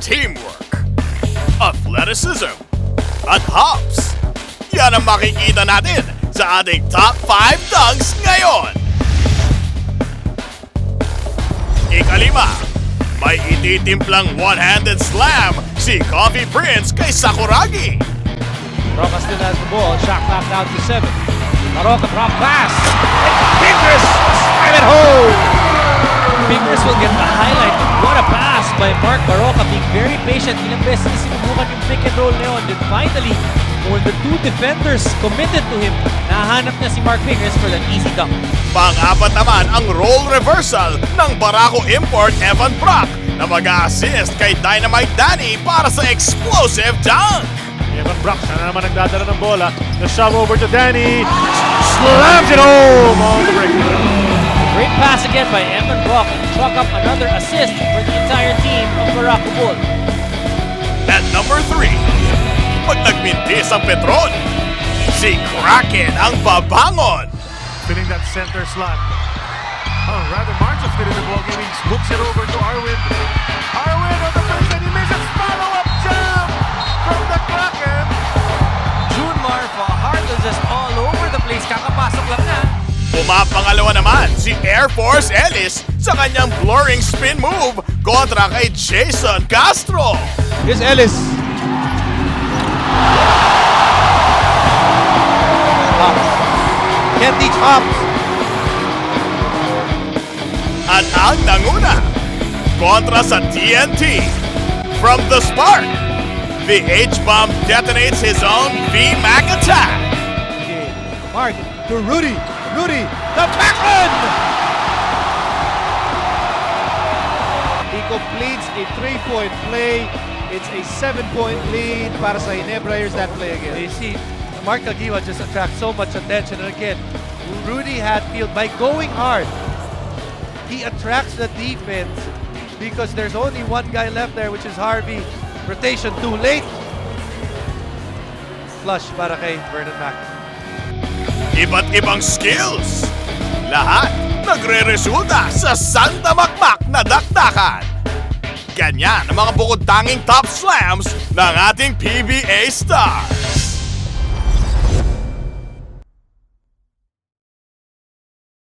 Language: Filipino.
teamwork, athleticism, at hops. Yan ang makikita natin sa ating top 5 dunks ngayon. Ikalima, may ititimplang one-handed slam si Coffee Prince kay Sakuragi. Maroka still has the ball. Shot clock down to 7. Maroka drop pass. Fingers slam it home. Fingers will get the highlight. What a pass by Mark Maroka, being very patient. Ilang beses na sinubukan yung pick and roll na yun. Then finally, when the two defenders committed to him, nahanap niya si Mark Fingers for that easy dunk. Pang-apat naman ang role reversal ng Barako import Evan Brock na mag-a-assist kay Dynamite Danny para sa explosive dunk. Evan Brock, sana naman nagdadala ng bola. The shove over to Danny. Slams it home on the break. Great pass again by Evan Brock and chalk up another assist for the entire team of Barako Bull. At number 3, pag nagmintis ang Petron, si Kraken ang babangon. Filling that center slot. Oh, rather Marshall filling the ball game. He hooks it over to Arwin. Arwin on the first and he misses follow-up jump from the Kraken. June Marfa, Hartle just all over the place. Kakapasok lang na. Pumapangalawa naman si Air Force Ellis sa kanyang blurring spin move kontra kay Jason Castro. Here's Ellis. Can't teach hops. At ang nanguna kontra sa TNT. From the spark, the H-bomb detonates his own VMAC attack. Mark to Rudy. Rudy, the backhand! He completes a 3-point play. It's a 7-point lead para sa Ginebra. Here's that play again. You see, Mark Agiwa just attracts so much attention. And again, Rudy Hatfield, by going hard, he attracts the defense because there's only one guy left there, which is Harvey. Rotation too late. Flush para kay Vernon Mack. Iba't ibang skills. Lahat nagre-resulta sa Santa Makmak na dakdakan. Ganyan ang mga bukod tanging top slams ng ating PBA star.